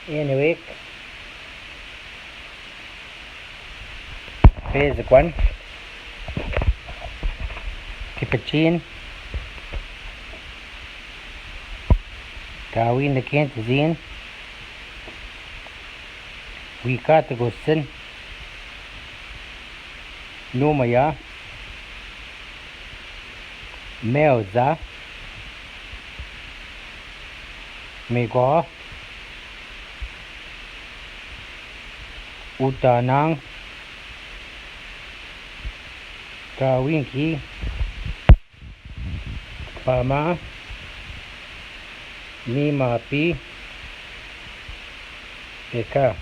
Anyway, phase 1 Tipachin Tawin the Kent Zin Wikat Gustin Numaya Melza Mego Utanang Tawinki Pama Mimapi Eka